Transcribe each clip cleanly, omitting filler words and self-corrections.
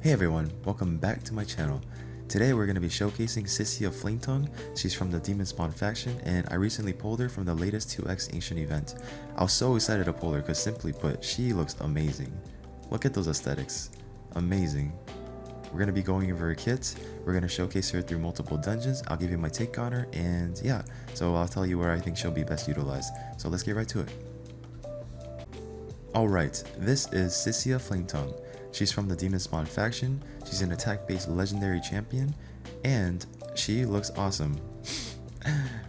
Hey everyone, welcome back to my channel. Today we're going to be showcasing SICIA FLAMETONGUE. She's from the Demon Spawn faction and I recently pulled her from the latest 2x Ancient event. I was so excited to pull her because simply put, she looks amazing. Look at those aesthetics. Amazing. We're going to be going over her kit, we're going to showcase her through multiple dungeons, I'll give you my take on her, and yeah, so I'll tell you where I think she'll be best utilized. So let's get right to it. Alright, this is SICIA FLAMETONGUE. She's from the Demon Spawn faction, she's an attack-based legendary champion, and she looks awesome.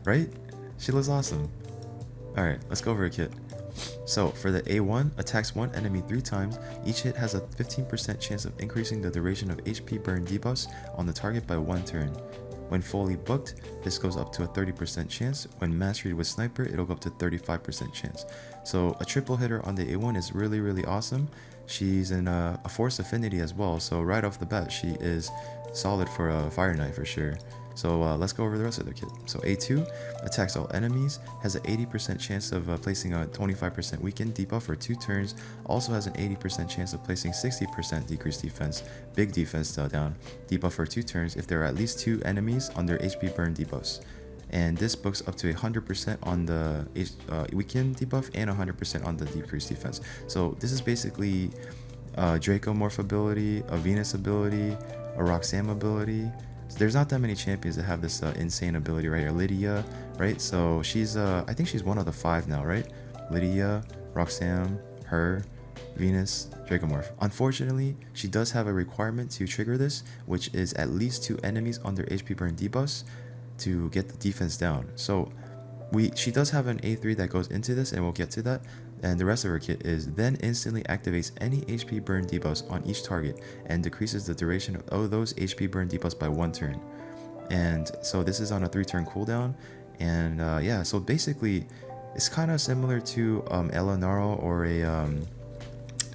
Right? She looks awesome. Alright, let's go over her kit. So, for the A1, attacks one enemy 3 times, each hit has a 15% chance of increasing the duration of HP burn debuffs on the target by 1 turn. When fully booked, this goes up to a 30% chance. When mastered with Sniper, it'll go up to 35% chance. So a triple hitter on the A1 is really awesome. She's in a Force Affinity as well, so right off the bat, she is solid for a Fire Knight for sure. So let's go over the rest of the kit. So A2 attacks all enemies, has an 80% chance of placing a 25% weakened debuff for 2 turns, also has an 80% chance of placing 60% decreased defense, big defense down, debuff for 2 turns if there are at least 2 enemies under HP burn debuffs. And this books up to 100% on the weakened debuff and 100% on the decreased defense. So this is basically Draco Morph ability, a Venus ability, a Roxanne ability. There's not that many champions that have this insane ability right here. Lydia, right? So she's, I think she's one of the 5 now, right? Lydia, Roxanne, her, Venus, Dracomorph. Unfortunately, she does have a requirement to trigger this, which is at least 2 enemies under HP burn debuffs to get the defense down. So she does have an A3 that goes into this, and we'll get to that. And the rest of her kit is then instantly activates any HP burn debuffs on each target and decreases the duration of those HP burn debuffs by 1 turn. And so this is on a 3-turn cooldown. And yeah, so basically it's kind of similar to Elenaro or a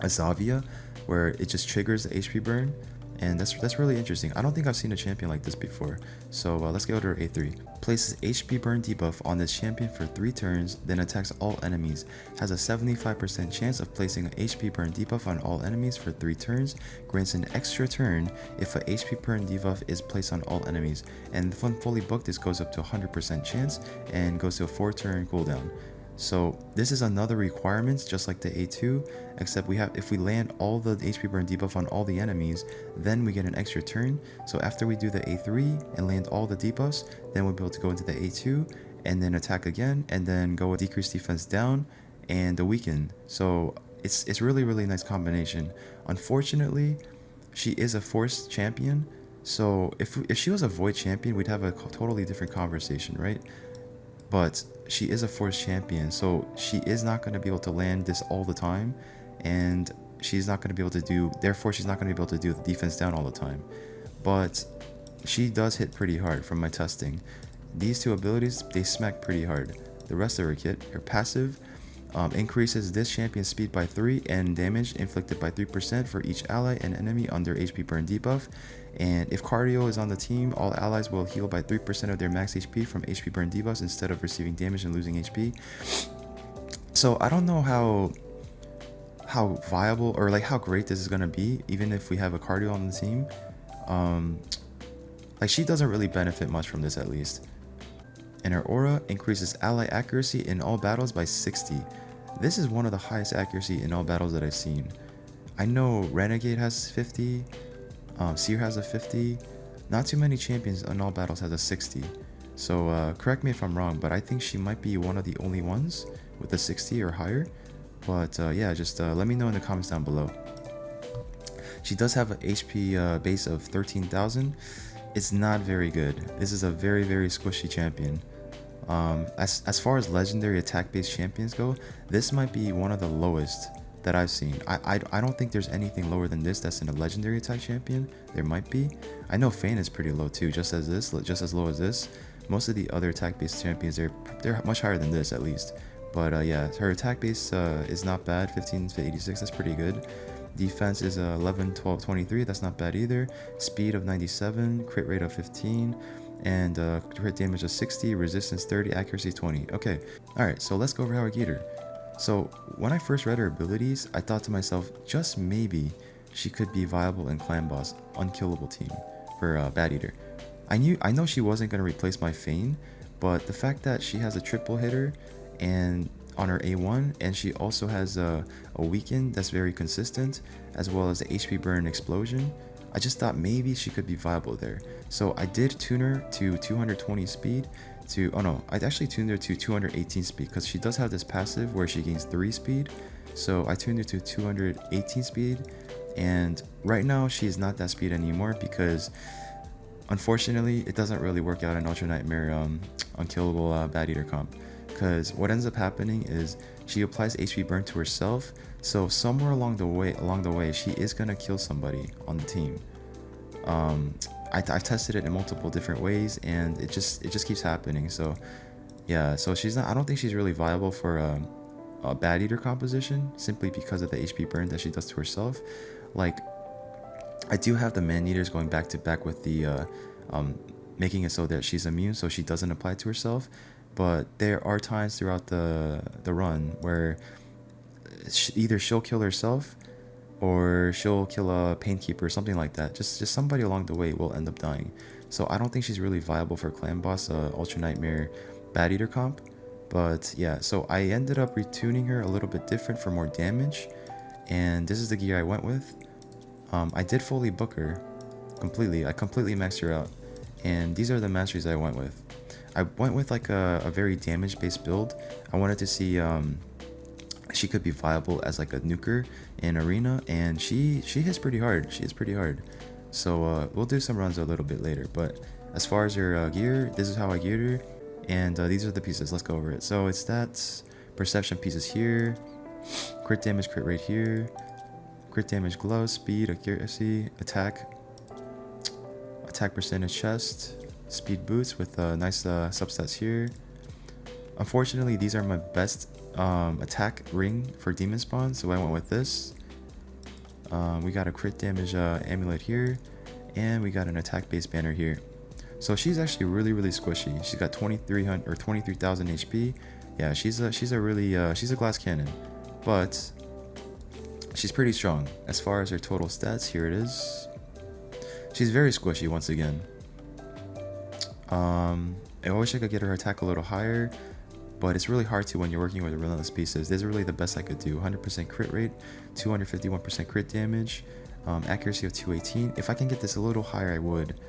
Zavia, where it just triggers the HP burn. And that's really interesting. I don't think I've seen a champion like this before. So let's go to her A3. Places HP burn debuff on this champion for 3 turns, then attacks all enemies. Has a 75% chance of placing an HP burn debuff on all enemies for 3 turns. Grants an extra turn if a HP burn debuff is placed on all enemies. And when fully booked, this goes up to 100% chance and goes to a 4-turn cooldown. So this is another requirement just like the A2, except if we land all the HP burn debuff on all the enemies, then we get an extra turn. So after we do the A3 and land all the debuffs, then we'll be able to go into the A2 and then attack again and then go with decreased defense down and the weaken. So it's really nice combination. Unfortunately, she is a force champion, so if she was a void champion, we'd have a totally different conversation, right? But she is a force champion, so she is not going to be able to land this all the time, and she's not going to be able to do, therefore she's not going to be able to do the defense down all the time. But she does hit pretty hard from my testing. These 2 abilities, they smack pretty hard. The rest of her kit, her passive, increases this champion's speed by 3 and damage inflicted by 3% for each ally and enemy under HP burn debuff. And if cardio is on the team, all allies will heal by 3% of their max HP from HP burn debuffs instead of receiving damage and losing HP. So I don't know how viable or like how great this is gonna be, even if we have a cardio on the team. Like she doesn't really benefit much from this at least. And her aura increases ally accuracy in all battles by 60. This is one of the highest accuracy in all battles that I've seen. I know Renegade has 50, Seer has a 50, not too many champions in all battles has a 60. So correct me if I'm wrong, but I think she might be one of the only ones with a 60 or higher. But yeah, just let me know in the comments down below. She does have an HP base of 13,000. It's not very good. This is a very squishy champion. As far as legendary attack based champions go, this might be one of the lowest that I've seen. I don't think there's anything lower than this that's in a legendary attack champion. There might be. I know Fane is pretty low too, just as low as this. Most of the other attack based champions, they're much higher than this at least. But yeah, her attack base is not bad, 15 to 86, that's pretty good. Defense is 11, 12, 23, that's not bad either. Speed of 97, crit rate of 15, and crit damage of 60, resistance 30, accuracy 20. Okay, alright, so let's go over how I get her. So when I first read her abilities, I thought to myself, just maybe she could be viable in Clan Boss, unkillable team for Bad Eater. I know she wasn't gonna replace my Fane, but the fact that she has a triple hitter and on her A1, and she also has a weaken that's very consistent, as well as the HP burn explosion, I just thought maybe she could be viable there. So I did tune her to 220 speed to, oh no, I actually tuned her to 218 speed because she does have this passive where she gains 3 speed. So I tuned her to 218 speed, and right now she is not that speed anymore because unfortunately it doesn't really work out in Ultra Nightmare unkillable Bad Eater comp. Because what ends up happening is she applies HP burn to herself, so somewhere along the way she is gonna kill somebody on the team. I tested it in multiple different ways, and it just keeps happening. So yeah, so she's not. I don't think she's really viable for a Bad Eater composition simply because of the HP burn that she does to herself. Like, I do have the Man Eaters going back to back with the making it so that she's immune, so she doesn't apply it to herself. But there are times throughout the run where either she'll kill herself or she'll kill a Painkeeper or something like that. Just somebody along the way will end up dying. So I don't think she's really viable for Clan Boss Ultra Nightmare Bad Eater comp. But yeah, so I ended up retuning her a little bit different for more damage, and this is the gear I went with. I did fully book her completely. I completely maxed her out, and these are the masteries I went with. I went with like a very damage based build. I wanted to see she could be viable as like a nuker in arena, and she hits pretty hard. She hits pretty hard. So we'll do some runs a little bit later. But as far as her gear, this is how I geared her, and these are the pieces. Let's go over it. So it's stats, perception pieces here, crit damage crit rate here, crit damage gloves, speed, accuracy, attack percentage chest, speed boots with nice substats here. Unfortunately, these are my best attack ring for demon spawn, so I went with this. We got a crit damage amulet here, and we got an attack base banner here. So she's actually really squishy. She's got 2300 or 23,000 HP. Yeah, she's a really she's a glass cannon, but she's pretty strong. As far as her total stats, here it is. She's very squishy once again. I wish I could get her attack a little higher, but it's really hard to when you're working with relentless pieces. This is really the best I could do. 100% crit rate, 251% crit damage, accuracy of 218. If I can get this a little higher, I would.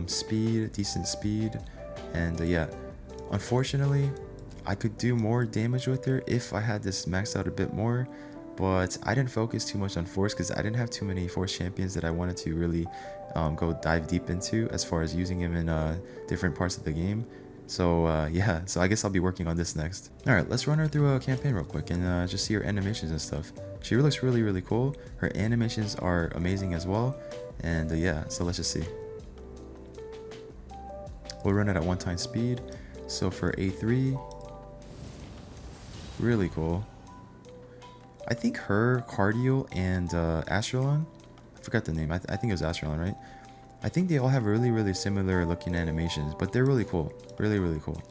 Speed, decent speed, and yeah. Unfortunately, I could do more damage with her if I had this maxed out a bit more, but I didn't focus too much on force because I didn't have too many force champions that I wanted to really go dive deep into as far as using him in different parts of the game. So yeah, so I guess I'll be working on this next. Alright, let's run her through a campaign real quick and just see her animations and stuff. She looks really cool. Her animations are amazing as well, and yeah, so let's just see. We'll run it at 1x speed. So for A3, really cool. I think her cardio and Astralon, I forgot the name. I think it was Astralon, right? I think they all have really similar looking animations, but they're really cool. Really cool.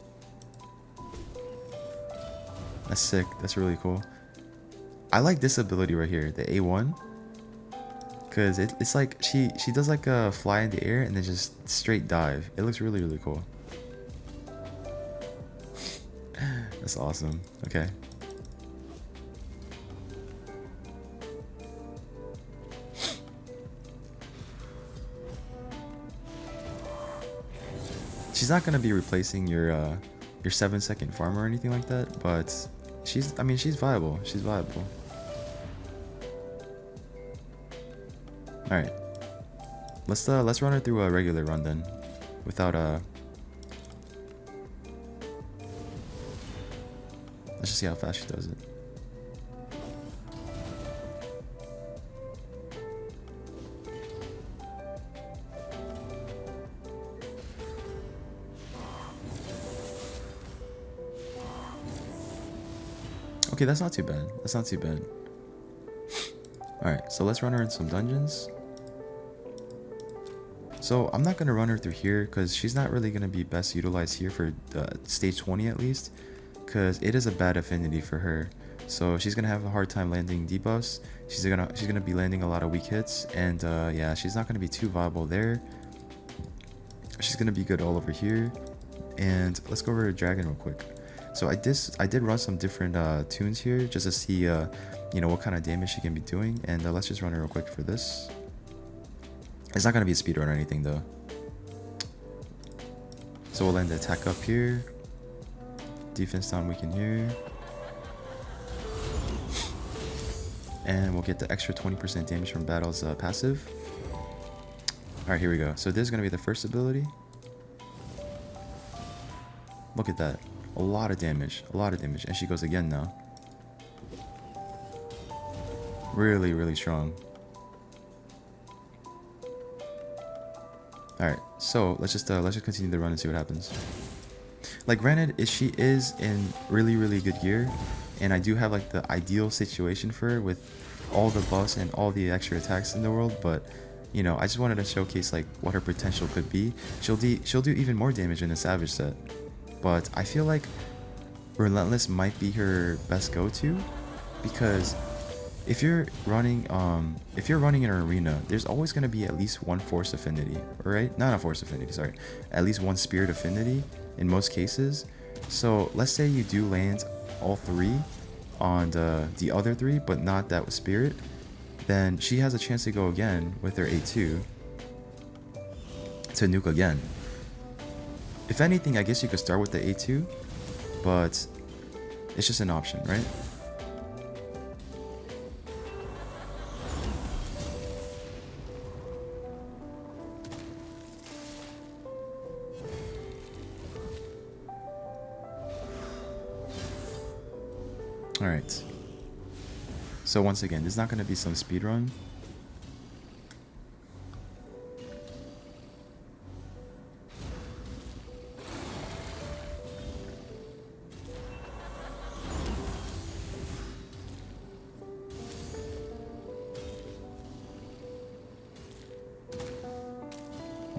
That's sick. That's really cool. I like this ability right here, the A1, because it's like she does like a fly in the air and then just straight dive. It looks really cool. That's awesome. Okay. She's not gonna be replacing your 7-second farm or anything like that, but she's viable. She's viable. All right, let's run her through a regular run then, without let's just see how fast she does it. Okay, that's not too bad. That's not too bad. Alright, so let's run her in some dungeons. So I'm not going to run her through here because she's not really going to be best utilized here for stage 20 at least, because it is a bad affinity for her. So she's gonna have a hard time landing debuffs. She's gonna be landing a lot of weak hits, and yeah, she's not gonna be too viable there. She's gonna be good all over here. And let's go over to Dragon real quick. So I did run some different tunes here just to see you know, what kind of damage she can be doing, and let's just run it real quick for this. It's not gonna be a speedrun or anything though. So we'll land the attack up here, defense down weaken here, and we'll get the extra 20% damage from battles passive. Alright, here we go. So this is gonna be the first ability. Look at that. A lot of damage. A lot of damage. And she goes again now. Really, really strong. Alright, so let's just continue the run and see what happens. Like, granted, she is in really, really good gear, and I do have like the ideal situation for her with all the buffs and all the extra attacks in the world, but you know, I just wanted to showcase like what her potential could be. She'll do even more damage in the Savage set, but I feel like Relentless might be her best go-to, because if you're running in an arena, there's always going to be at least one force affinity, right? Not a force affinity, sorry. At least one spirit affinity in most cases. So let's say you do land all three on the other three, but not that with spirit, then she has a chance to go again with her A2 to nuke again. If anything, I guess you could start with the A2, but it's just an option, right? Alright. So once again, there's not going to be some speed run.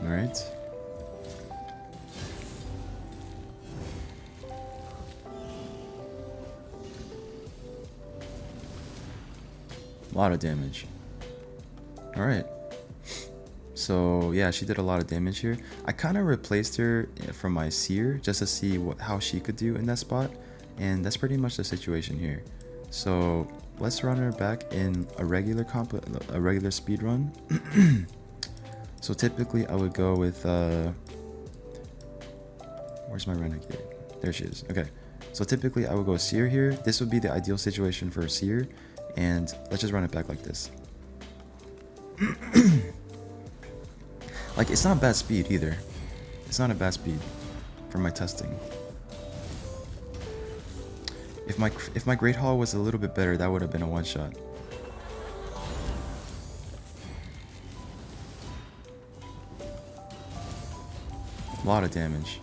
Alright. A lot of damage. Alright. So yeah, she did a lot of damage here. I kind of replaced her from my Seer just to see how she could do in that spot, and that's pretty much the situation here. So let's run her back in a regular speed run. So typically I would go with where's my renegade? There she is. Okay, so typically I would go Seer here. This would be the ideal situation for Seer, and let's just run it back like this. Like, it's not bad speed either. It's not a bad speed for my testing. If my Great Hall was a little bit better, that would have been a one shot. A lot of damage.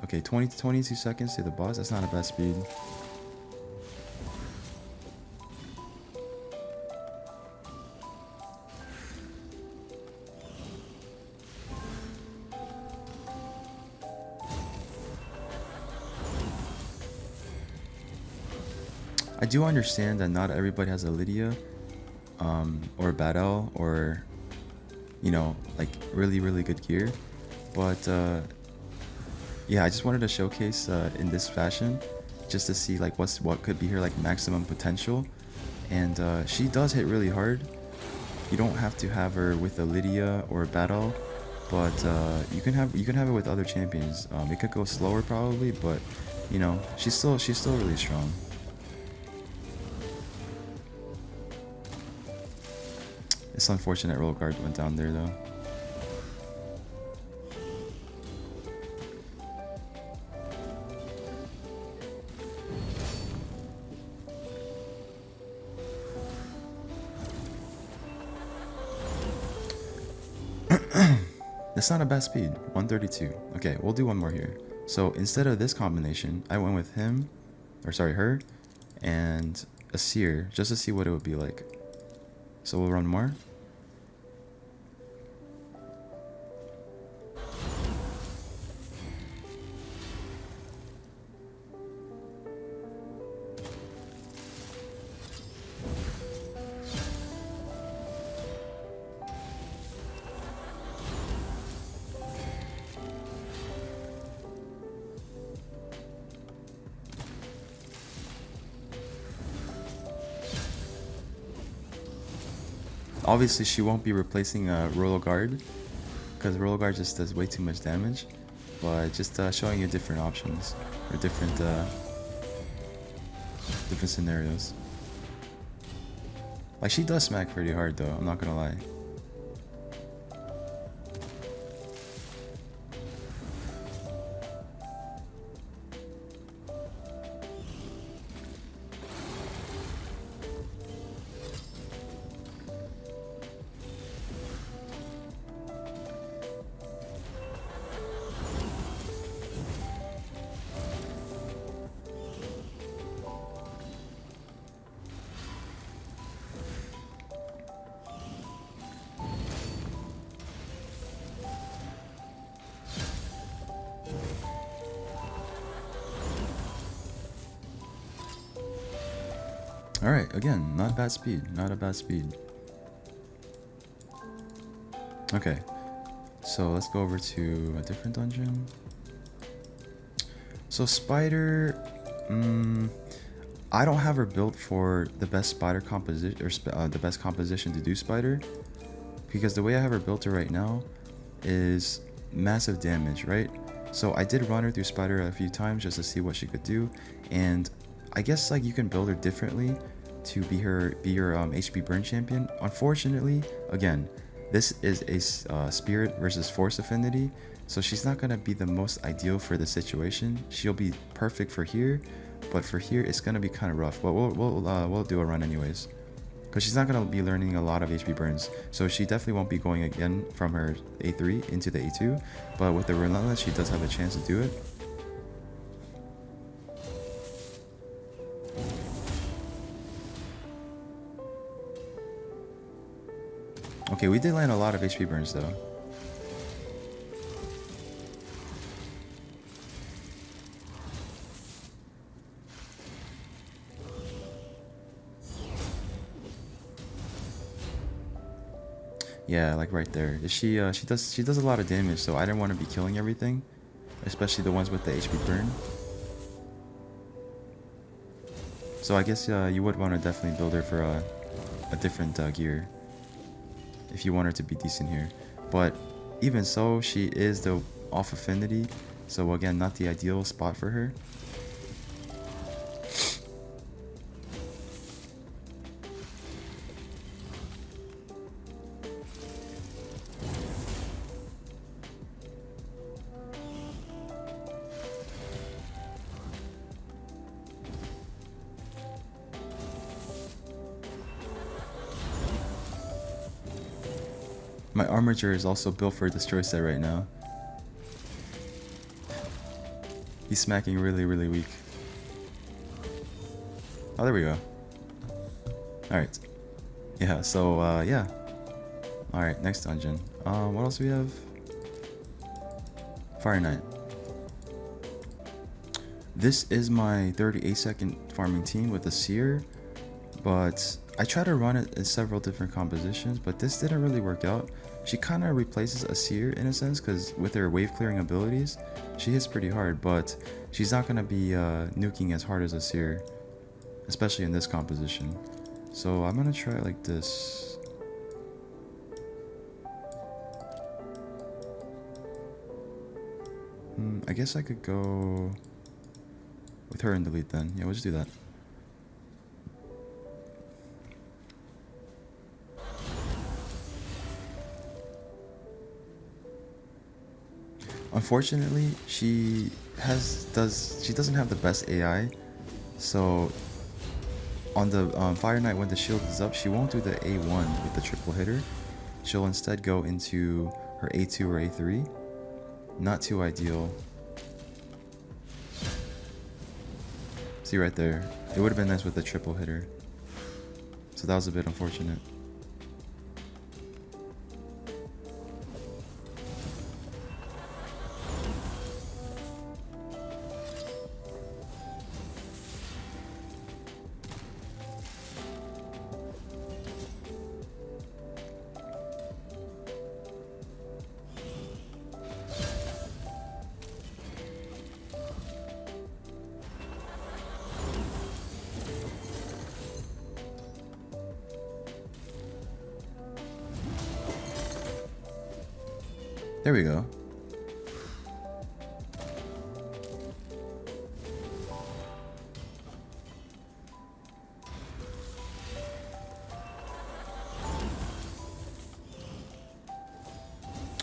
Okay, 22 seconds to the boss. That's not a bad speed. I do understand that not everybody has a Lydia, or a Battle, or, you know, like really, really good gear. But yeah, I just wanted to showcase in this fashion, just to see like what could be her like maximum potential. And she does hit really hard. You don't have to have her with a Lydia or a Battle, but you can have it with other champions. It could go slower probably, but you know, she's still really strong. It's unfortunate roll guard went down there though. That's not a bad speed. 132. Okay, we'll do one more here. So instead of this combination, I went with her, and a Seer, just to see what it would be like. So we'll run more. Obviously, she won't be replacing a Royal Guard, because Royal Guard just does way too much damage. But just showing you different options, or different scenarios. Like, she does smack pretty hard though, I'm not gonna lie. Alright, again, not a bad speed, not a bad speed. Okay, so let's go over to a different dungeon. So Spider, I don't have her built for the best Spider composition, or the best composition to do Spider, because the way I have her built right now is massive damage, right? So I did run her through Spider a few times just to see what she could do, and I guess like you can build her differently to be your HP burn champion. Unfortunately, again, this is a spirit versus force affinity, so she's not gonna be the most ideal for the situation. She'll be perfect for here, but for here it's gonna be kind of rough. But we'll do a run anyways, because she's not gonna be learning a lot of HP burns. So she definitely won't be going again from her A3 into the A2. But with the relentless, she does have a chance to do it. Okay, we did land a lot of HP burns though. Yeah, like right there. She does a lot of damage, so I didn't want to be killing everything, especially the ones with the HP burn. So I guess you would want to definitely build her for a different gear if you want her to be decent here. But even so, she is the off affinity, so again, not the ideal spot for her. My armature is also built for a destroy set right now. He's smacking really, really weak. Oh, there we go. Alright. Yeah, so, yeah. Alright, next dungeon. What else do we have? Fire Knight. This is my 38-second farming team with the Seer, but I tried to run it in several different compositions, but this didn't really work out. She kind of replaces a Seer in a sense, because with her wave clearing abilities, she hits pretty hard, but she's not going to be nuking as hard as a Seer, especially in this composition. So I'm going to try like this. I guess I could go with her and delete then. Yeah, we'll just do that. Unfortunately, she doesn't have the best AI, so on the Fire Knight, when the shield is up, she won't do the A1 with the triple hitter. She'll instead go into her A2 or A3. Not too ideal. See right there, it would have been nice with the triple hitter, so that was a bit unfortunate. There we go.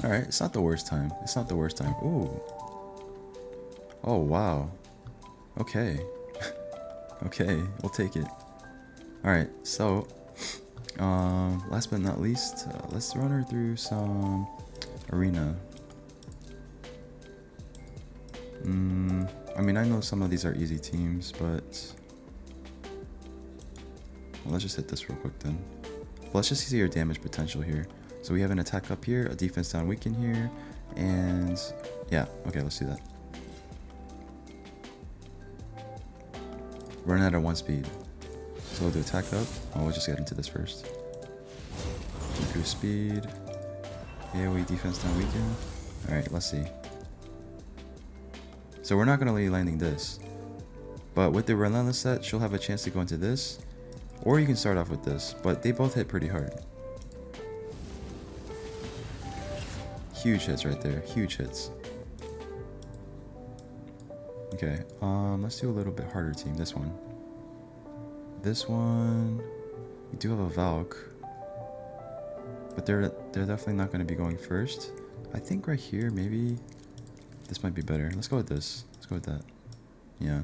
Alright, it's not the worst time. It's not the worst time. Ooh. Oh, wow. Okay. Okay, we'll take it. Alright, so, last but not least, let's run her through some arena. I mean, I know some of these are easy teams, but well, let's just hit this real quick then. Well, let's just see your damage potential here. So we have an attack up here, a defense down weaken here, and yeah, okay, let's do that. Run at a 1 speed. So we'll do attack up. Oh, we'll just get into this first. Increase speed. AoE defense down weaken. Alright, let's see. So we're not going to be landing this. But with the Relentless set, she'll have a chance to go into this. Or you can start off with this. But they both hit pretty hard. Huge hits right there. Huge hits. Okay, let's do a little bit harder team. This one. This one, we do have a Valk, but they're definitely not going to be going first. I think right here, maybe this might be better. Let's go with this. Let's go with that. Yeah.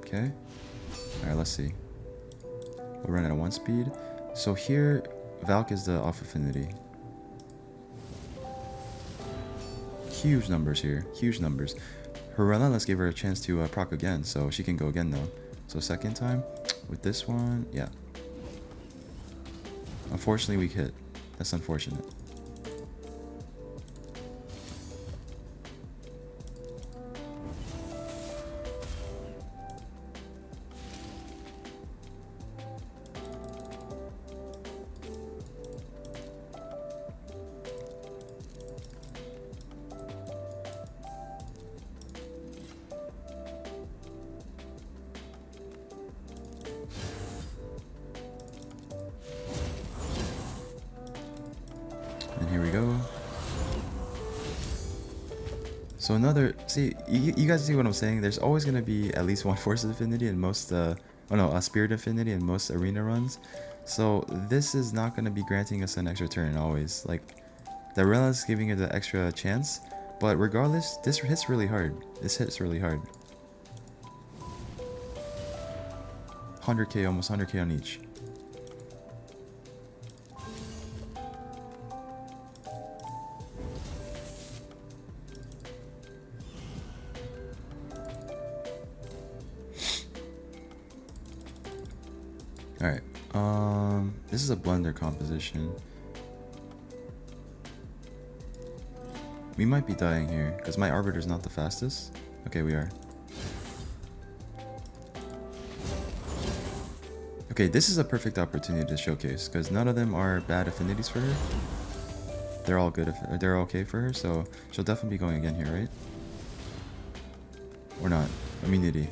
Okay. Alright, let's see. We'll run at a 1 speed. So here, Valk is the off affinity. Huge numbers here. Huge numbers. Her Relentless gave her a chance to proc again, so she can go again though. So second time, with this one, yeah. Unfortunately, we hit. That's unfortunate. And here we go. So another, see, you guys see what I'm saying? There's always going to be at least one Force Affinity in most, a Spirit Affinity in most arena runs. So this is not going to be granting us an extra turn always. Like, the Relentless is giving it the extra chance. But regardless, this hits really hard. This hits really hard. 100k, almost 100k on each. Alright, this is a blender composition. We might be dying here, because my Arbiter's not the fastest. Okay, we are. Okay, this is a perfect opportunity to showcase, because none of them are bad affinities for her. They're all good, they're okay for her, so she'll definitely be going again here, right? Or not. Immunity.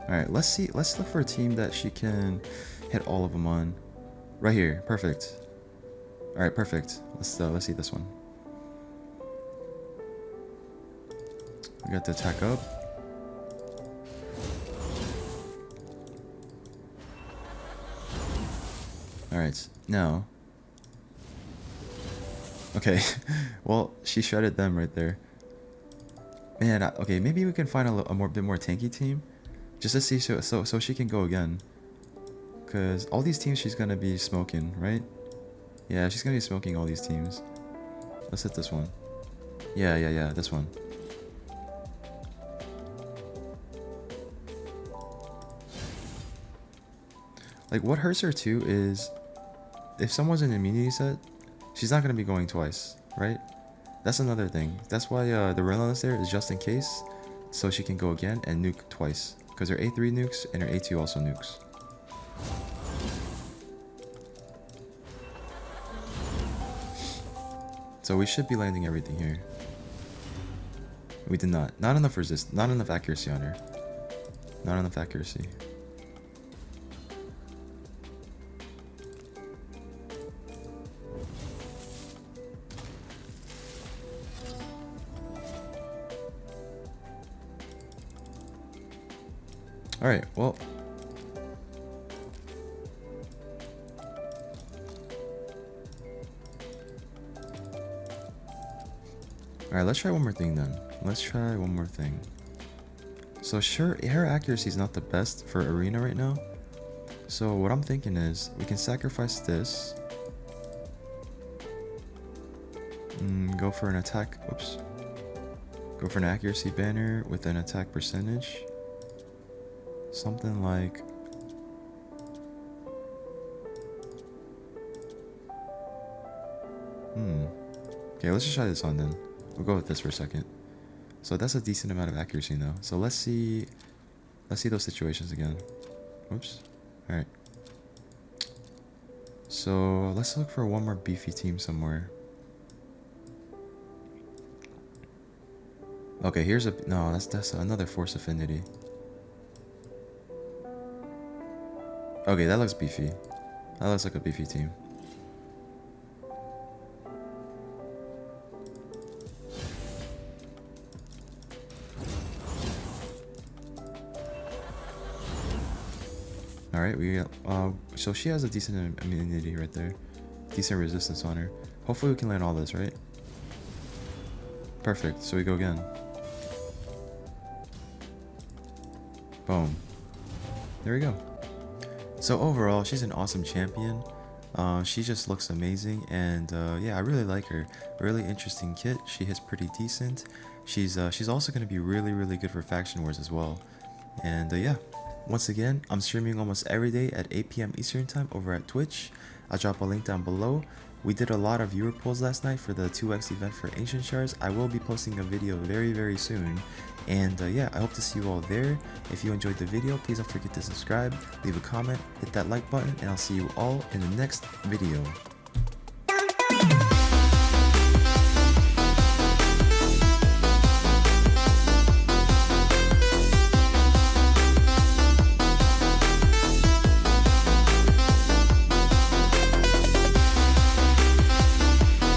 Alright, let's look for a team that she can hit all of them on. Right here, perfect. Alright, perfect. Let's see this one. We got the attack up. Alright, now. Okay, well, she shredded them right there. Man, okay, maybe we can find a bit more tanky team. Just to see, so she can go again. Because all these teams she's going to be smoking, right? Yeah, she's going to be smoking all these teams. Let's hit this one. Yeah, this one. Like, what hurts her too is, if someone's in an immunity set, she's not going to be going twice, right? That's another thing. That's why the Relentless there is just in case, so she can go again and nuke twice. Because her A3 nukes and her A2 also nukes. So we should be landing everything here. We did not. Not enough resist. Not enough accuracy on her. Not enough accuracy. Alright, well. Alright, let's try one more thing then. Let's try one more thing. So sure, her accuracy is not the best for arena right now. So what I'm thinking is we can sacrifice this. Go for an attack. Whoops. Go for an accuracy banner with an attack percentage. Something like... Okay, let's just try this on then. We'll go with this for a second. So that's a decent amount of accuracy now. So let's see those situations again. Oops. Alright. So let's look for one more beefy team somewhere. Okay, here's a... No, that's another force affinity. Okay, that looks beefy. That looks like a beefy team. Alright, we got, so she has a decent immunity right there. Decent resistance on her. Hopefully we can land all this, right? Perfect, so we go again. Boom. There we go. So overall, she's an awesome champion. She just looks amazing, and yeah, I really like her. Really interesting kit. She hits pretty decent. She's also going to be really good for faction wars as well. And yeah. Once again, I'm streaming almost every day at 8 p.m. Eastern time over at Twitch. I'll drop a link down below. We did a lot of viewer polls last night for the 2x event for Ancient Shards. I will be posting a video very soon. And yeah, I hope to see you all there. If you enjoyed the video, please don't forget to subscribe, leave a comment, hit that like button, and I'll see you all in the next video.